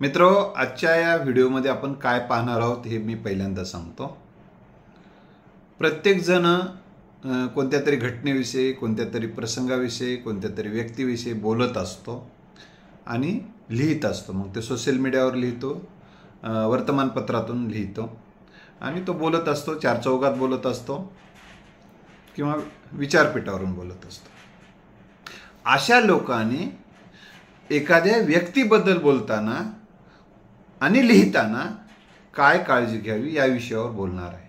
मित्रो, आजच्या या व्हिडिओमध्ये आपण काय पाहणार आहोत हे मी पहिल्यांदा सांगतो। प्रत्येक जण कोणत्या तरी घटनेविषयी, कोणत्या तरी प्रसंगाविषयी, कोणत्या तरी व्यक्तीविषयी बोलत असतो आणि लिहित असतो। मग ते सोशल मीडियावर लिहितो, वर्तमानपत्रातून लिहितो आणि तो बोलत असतो, चार चौघात बोलत असतो किंवा विचारपीठावरून बोलत असतो। अशा लोकांनी एखाद्या व्यक्तीबद्दल बोलताना आणि लिहिताना काय काळजी घ्यावी या विषयावर बोलणार आहे।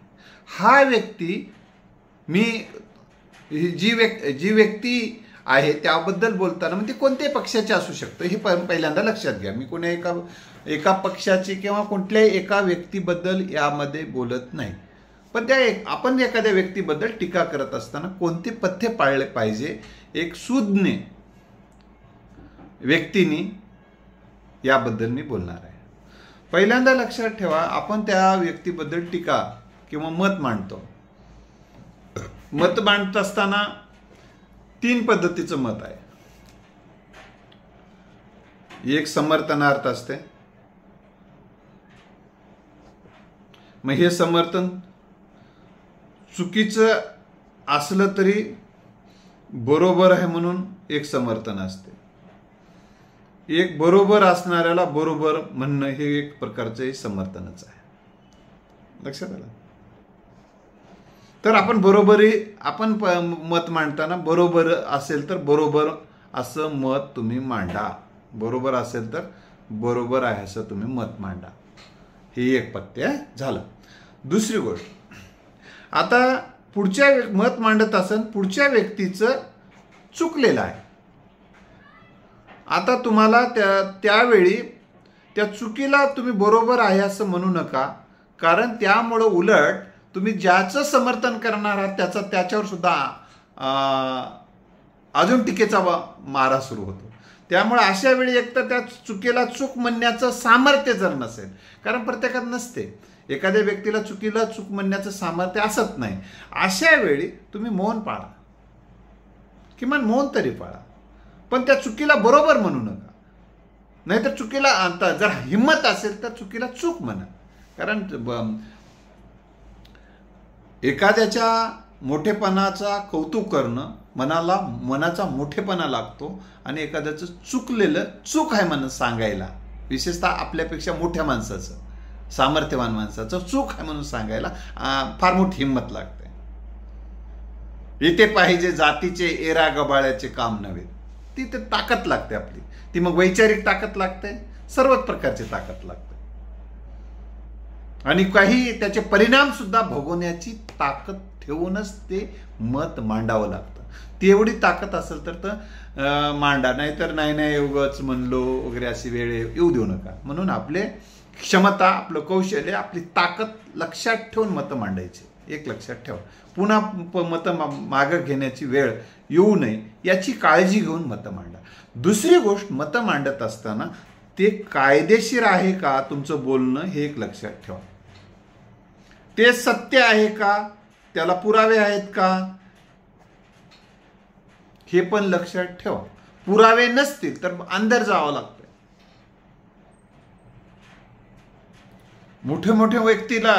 हा व्यक्ती मी जी व्यक्ती आहे त्याबद्दल बोलताना म्हणजे कोणत्याही पक्षाचे असू शकतो हे पहिल्यांदा लक्षात घ्या। मी कोणत्या एका पक्षाची किंवा कुठल्याही एका व्यक्तीबद्दल यामध्ये बोलत नाही, पण आपण एखाद्या व्यक्तीबद्दल टीका करत असताना कोणते पथ्य पाळले पाहिजे एक सुज्ञ व्यक्तीने याबद्दल मी बोलणार आहे। पहिल्यांदा लक्षात ठेवा, आपण त्या व्यक्तीबद्दल टीका किंवा मत मांडतो। मत मांडत असताना तीन पद्धतीचं मत आहे। एक समर्थनार्थ असते, मग हे समर्थन चुकीचं असलं तरी बरोबर आहे म्हणून एक समर्थन असते। एक बरोबर असणाऱ्याला बरोबर म्हणणं हे एक प्रकारचे समर्थनच आहे। लक्षात आलं? तर आपण मत मांडताना बरोबर असेल तर बरोबर असं मत तुम्ही मांडा, बरोबर असेल तर बरोबर आहे असं तुम्ही मत मांडा। हे एक पथ्य झालं। दुसरी गोष्ट, आता पुढच्या मत मांडत असेल पुढच्या व्यक्तीचं चुकलेलं आहे, आता तुम्हाला त्यावेळी त्या चुकीला तुम्ही बरोबर आहे असं म्हणू नका, कारण त्यामुळं उलट तुम्ही ज्याचं समर्थन करणार आहात त्याच्यावर सुद्धा अजून टीकेचा मारा सुरू होतो। त्यामुळे अशा वेळी एकतर त्या चुकीला चूक म्हणण्याचं सामर्थ्य जर नसेल, कारण प्रत्येकात नसते, एखाद्या व्यक्तीला चुकीला चूक म्हणण्याचं सामर्थ्य असत नाही, अशा वेळी तुम्ही मौन पाळा, किमान मौन तरी पाळा, पण त्या चुकीला बरोबर म्हणू नका। नाहीतर चुकीला आता जर हिम्मत असेल तर चुकीला चूक म्हणा, कारण एखाद्याच्या मोठेपणाचा कौतुक करणं मनाचा मोठेपणा लागतो आणि एखाद्याचं चुकलेलं चूक आहे म्हणून सांगायला, विशेषतः आपल्यापेक्षा मोठ्या माणसाचं, सामर्थ्यवान माणसाचं चूक आहे म्हणून सांगायला फार मोठी हिंमत लागते। इथे पाहिजे जातीचे एरा गबाळ्याचे काम नव्हे, ती तर ताकद लागते आपली, ती मग वैचारिक ताकद लागते, सर्वच प्रकारची ताकद लागते आणि काही त्याचे परिणाम सुद्धा भोगवण्याची ताकद ठेवूनच ते मत मांडावं लागतं। ती एवढी ताकद असेल तर मांडा, नाहीतर नाही उगाच म्हणलो वगैरे अशी वेळ येऊ देऊ नका। म्हणून आपले क्षमता, आपलं कौशल्य, आपली ताकद लक्षात ठेवून मतं मांडायची, एक लक्षात ठेवा। पुन्हा मतं मागं घेण्याची वेळ येऊ नये याची काळजी घेऊन मतं मांडा। दुसरी गोष्ट, मतं मांडत असताना ते कायदेशीर आहे का तुमचं बोलणं हे एक लक्षात ठेवा। ते सत्य आहे का, त्याला पुरावे आहेत का हे पण लक्षात ठेवा। पुरावे नसतील तर अंदर जावं लागतं। मोठ्या व्यक्तीला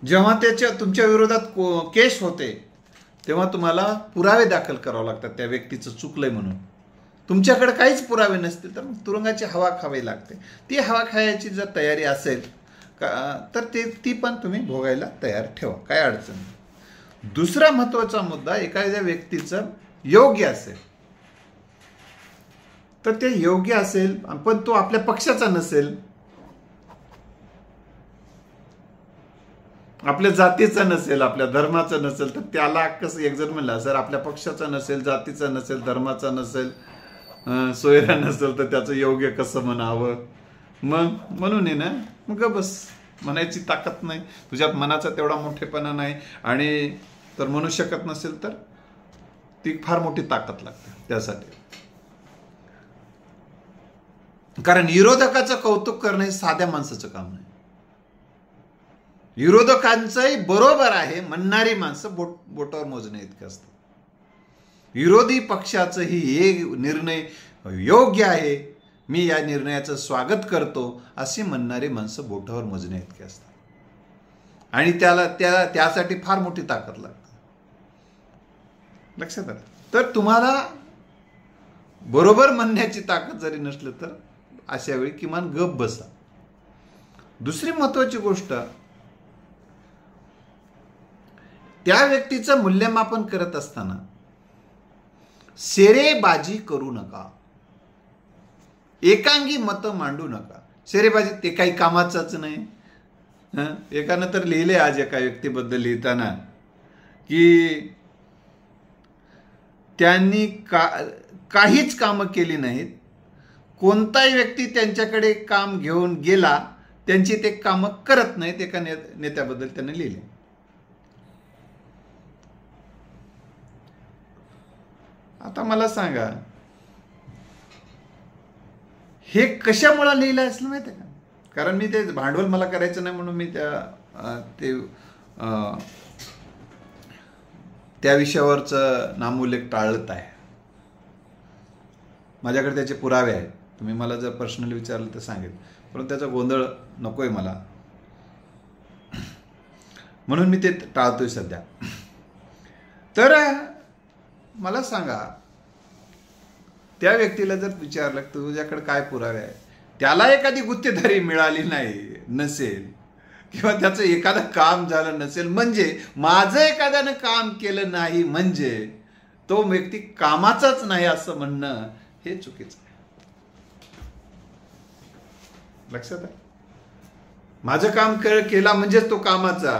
जेव्हा तुमच्या विरोधात केस होते तेव्हा तुम्हाला पुरावे दाखल करावे लागतात त्या व्यक्तीचं चुकलंय म्हणून। तुमच्याकडे काहीच पुरावे नसतील तर मग तुरुंगाची हवा खावी लागते। ती हवा खायची जर तयारी असेल तर ती पण तुम्ही भोगायला तयार ठेवा, काय अडचण नाही। दुसरा महत्वाचा मुद्दा, एखाद्या व्यक्तीचं योग्य असेल तर ते योग्य असेल पण तो आपल्या पक्षाचा नसेल, आपल्या जातीचा नसेल, आपल्या धर्माचा नसेल, तर त्याला कसं, एक जण म्हणला सर आपल्या पक्षाचा नसेल, जातीचा नसेल, धर्माचा नसेल, सोयरा नसेल तर त्याचं योग्य कसं म्हणावं? मग म्हणून आहे ना, मग बस म्हणायची ताकद नाही, तुझ्यात मनाचा तेवढा मोठेपणा नाही आणि तर म्हणू शकत नसेल तर ती फार मोठी ताकद लागते त्यासाठी। कारण विरोधकाचं कौतुक करणं हे साध्या माणसाचं काम नाही। विरोधकांचंही बरोबर आहे म्हणणारी माणसं बोटावर मोजणे इतकं असतं। विरोधी पक्षाचंही हे निर्णय योग्य आहे मी या निर्णयाचं स्वागत करतो असे म्हणणारे माणसं बोटावर मोजण्या इतके असतात. आणि त्यासाठी फार मोठी ताकद लागते. लक्षात आलं. तर तुम्हाला बरोबर म्हणण्याची ताकद जरी नसली तर अशा वेळी किमान गप बसा. दुसरी महत्वाची गोष्ट, त्या व्यक्तीचं मूल्यमापन करत असताना शेरेबाजी करू नका, एकांगी मतं मांडू नका. शेरेबाजी ते काही कामाचंच नाही. एकानं तर लिहिले आज एका व्यक्तीबद्दल लिहिताना की त्यांनी काहीच कामं केली नाहीत, कोणताही व्यक्ती त्यांच्याकडे काम घेऊन गेला त्यांची ते कामं करत नाहीत. एका नेत्याबद्दल त्याने लिहिले. आता मला सांगा, हे कशामुळे लिहिलं असलं माहिती आहे का? कारण मी ते भांडवल मला करायचं नाही म्हणून मी त्या विषयावरचं नामोल्लेख टाळत आहे. माझ्याकडे त्याचे पुरावे आहेत. तुम्ही मला जर पर्सनली विचारलं तर सांगेल, परंतु त्याचा गोंधळ नकोय मला, म्हणून मी ते टाळतोय सध्या. तर मला सांगा, त्या व्यक्तीला जर विचारलं तुझ्याकडे काय पुरावे आहे, त्याला एखादी गुत्तेदारी मिळाली नसेल किंवा त्याचं एखादं काम झालं नसेल, म्हणजे माझं एखाद्यानं काम केलं नाही म्हणजे तो व्यक्ती कामाचाच नाही असं म्हणणं हे चुकीचं आहे. लक्षात आहे. माझं काम केला म्हणजेच तो कामाचा,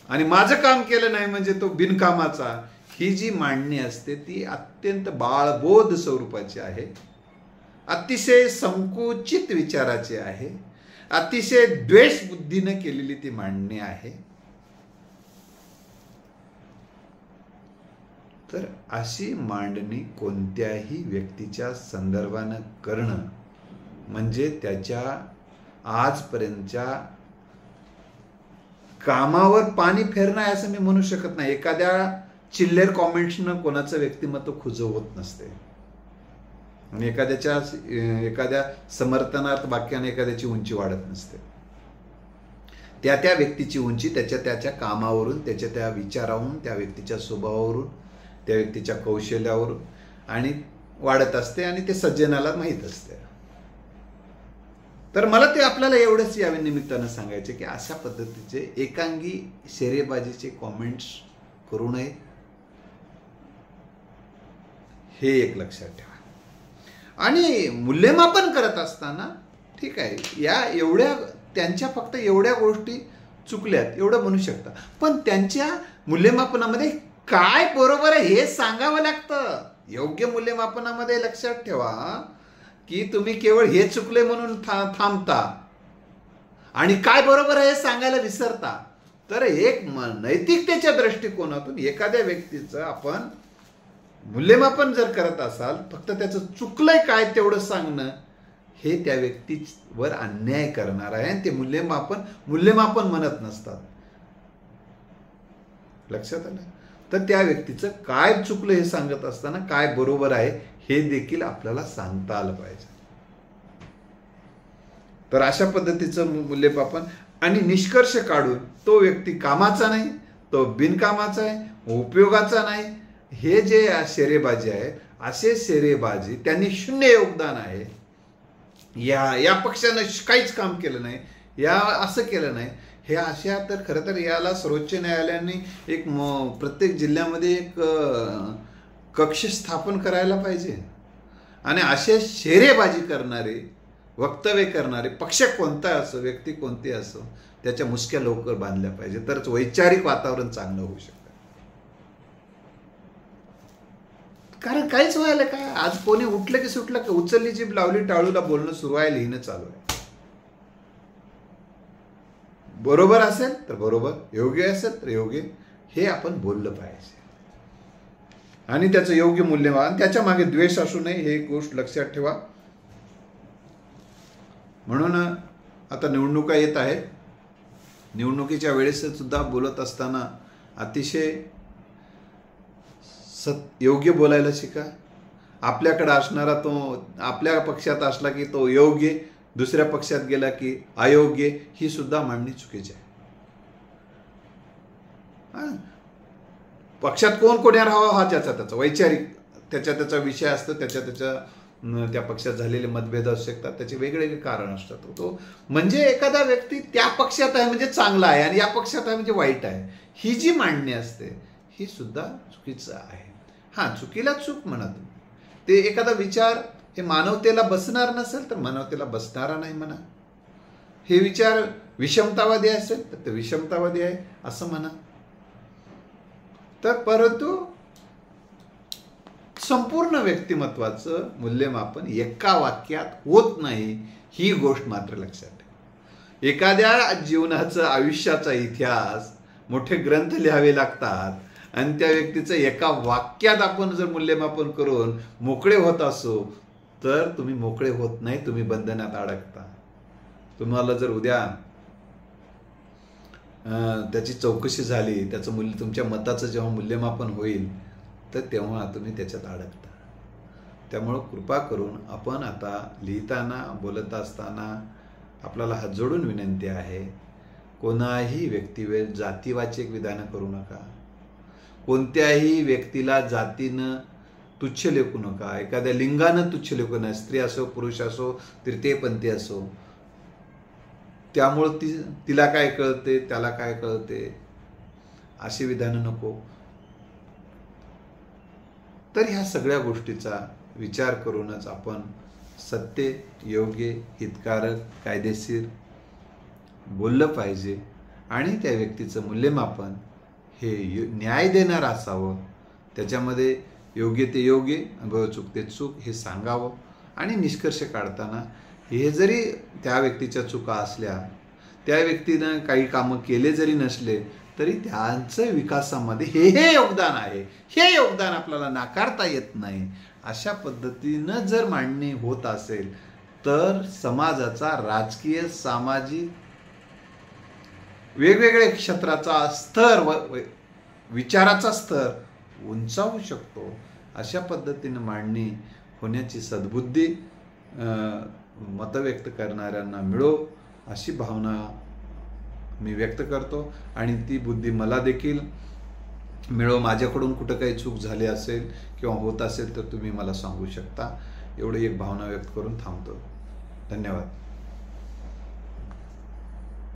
आणि माझं काम केलं नाही म्हणजे तो बिनकामाचा, ही जी मांडणी असते ती अत्यंत बाळबोध स्वरूपाची आहे, अतिशय संकुचित विचाराची आहे, अतिशय द्वेष बुद्धीनं केलेली ती मांडणी आहे. तर अशी मांडणी कोणत्याही व्यक्तीच्या संदर्भानं करणं म्हणजे त्याच्या आजपर्यंतच्या कामावर पाणी फेरणं आहे असं मी म्हणू शकत नाही. एखाद्या चिल्लर कॉमेंट्सनं कोणाचं व्यक्तिमत्व खुजवत नसते, आणि एखाद्या समर्थनार्थ वाक्याने एखाद्याची उंची वाढत नसते. त्या व्यक्तीची उंची त्याच्या कामावरून, त्या विचारावरून, त्या व्यक्तीच्या स्वभावावरून, त्या व्यक्तीच्या कौशल्यावरून आणि वाढत असते, आणि ते सज्जनाला माहीत असते. तर मला ते आपल्याला एवढंच या निमित्तानं सांगायचे की अशा पद्धतीचे एकांगी शेरेबाजीचे कॉमेंट्स करू नये, हे एक लक्षात ठेवा. आणि मूल्यमापन करत असताना ठीक आहे, त्यांच्या फक्त एवढ्या गोष्टी चुकल्यात एवढं म्हणू शकता, पण त्यांच्या मूल्यमापनामध्ये काय बरोबर आहे हे सांगावं लागतं. योग्य मूल्यमापनामध्ये लक्षात ठेवा की तुम्ही केवळ हे चुकले म्हणून थांबता आणि काय बरोबर आहे हे सांगायला विसरता. तर एक नैतिकतेच्या दृष्टिकोनातून एखाद्या व्यक्तीचं आपण मूल्यमापन जर करत असाल, फक्त त्याचं चुकलंय काय तेवढं सांगणं हे त्या व्यक्तीवर अन्याय करणार आहे, आणि ते मूल्यमापन म्हणत नसतात. लक्षात आलं. तर त्या व्यक्तीचं काय चुकलं हे सांगत असताना काय बरोबर आहे हे देखील आपल्याला सांगता आलं पाहिजे. तर अशा पद्धतीचं मूल्यमापन आणि निष्कर्ष काढून तो व्यक्ती कामाचा नाही, तो बिनकामाचा आहे, उपयोगाचा नाही, हे जे शेरेबाजी आहे, असे शेरेबाजी त्यांनी शून्य योगदान आहे, या पक्षानं काहीच काम केलं नाही, असं केलं नाही, हे अशा, तर खरं तर याला सर्वोच्च न्यायालयाने एक प्रत्येक जिल्ह्यामध्ये एक कक्ष स्थापन करायला पाहिजे. आणि असे शेरेबाजी करणारे, वक्तव्य करणारे, पक्ष कोणता असो, व्यक्ती कोणती असो, त्याच्या मुसक्या लवकर बांधल्या पाहिजे, तरच वैचारिक वातावरण चांगलं होऊ शकतं. कारण काहीच व्हायला काय, आज कोणी उठलं की सुटलं की उचलली जीभ लावली टाळूला बोलणं सुरू आहे, लिहिणं चालू आहे. बरोबर असेल तर बरोबर, योग्य असेल तर योग्य, हे आपण बोललं पाहिजे. आणि त्याचं योग्य मूल्यमान, त्याच्या मागे द्वेष असू नये, हे गोष्ट लक्षात ठेवा. म्हणून आता निवडणुका येत आहेत. निवडणुकीच्या वेळेस सुद्धा बोलत असताना अतिशय योग्य बोलायला शिका आपल्याकडे असणारा तो आपल्या पक्षात असला की तो योग्य, दुसऱ्या पक्षात गेला की अयोग्य, ही सुद्धा मांडणी चुकीची आहे. पक्षात कोण कोण्या राहावा हा त्याचा वैचारिक त्याचा विषय असतो, त्या पक्षात झालेले मतभेद असू शकतात, त्याचे वेगवेगळे कारण असतात. तो म्हणजे एखादा व्यक्ती त्या पक्षात आहे म्हणजे चांगला आहे आणि या पक्षात आहे म्हणजे वाईट आहे, ही जी मांडणी असते ही सुद्धा चुकीचं आहे. हां, चुकीला चूक म्हणा तुम्ही. ते एखादा विचार हे मानवतेला बसणार नसेल तर मानवतेला बसणारा नाही म्हणा. हे विचार विषमतावादी असेल तर ते विषमतावादी आहे असं म्हणा. तर परंतु संपूर्ण व्यक्तिमत्वाचं मूल्यमापन एका वाक्यात होत नाही, ही गोष्ट मात्र लक्षात ठेवा. एखाद्या जीवनाचं आयुष्याचा इतिहास मोठे ग्रंथ लिहावे लागतात आणि त्या व्यक्तीचं एका वाक्यात आपण जर मूल्यमापन करून मोकळे होत असो तर तुम्ही मोकळे होत नाही, तुम्ही बंधनात अडकता. तुम्हाला जर उद्या त्याची चौकशी झाली, त्याचं मूल्य तुमच्या मताचं जेव्हा मूल्यमापन होईल तर तेव्हा तुम्ही त्याच्यात अडकता. त्यामुळं कृपा करून आपण आता लिहिताना बोलत असताना आपल्याला हात जोडून विनंती आहे, कोणाही व्यक्तीवर जातीवाचक विधानं करू नका. कोणत्याही व्यक्तीला जातीनं तुच्छ लेखू नका, एखाद्या लिंगानं तुच्छ लेखू नका. स्त्री असो, पुरुष असो, तृतीयपंथी असो. त्यामुळं तिला काय कळते, त्याला काय कळते, अशी विधानं नको. तर ह्या सगळ्या गोष्टीचा विचार करूनच आपण सत्य, योग्य, हितकारक, कायदेशीर बोललं पाहिजे आणि त्या व्यक्तीचं मूल्यमापन हे न्याय देणार असावं. त्याच्यामध्ये योग्य ते योग्य, चूक ते चूक हे सांगावं आणि निष्कर्ष काढताना हे जरी त्या व्यक्तीच्या चुका असल्या, त्या व्यक्तीनं काही कामं केले जरी नसले तरी त्यांचं विकासामध्ये हे योगदान आहे, हे योगदान आपल्याला नाकारता येत नाही. अशा पद्धतीनं जर मांडणी होत असेल तर समाजाचा राजकीय, सामाजिक वेगवेगळ्या क्षेत्राचा स्तर विचाराचा स्तर उंचावू शकतो. अशा पद्धतीनं मांडणी होण्याची सद्बुद्धी मत व्यक्त करणाऱ्यांना मिळो अशी भावना मी व्यक्त करतो आणि ती बुद्धी मला देखील मिळो. माझ्याकडून कुठं काही चूक झाली असेल किंवा होत असेल तर तुम्ही मला सांगू शकता. एवढी एक भावना व्यक्त करून थांबतो. धन्यवाद.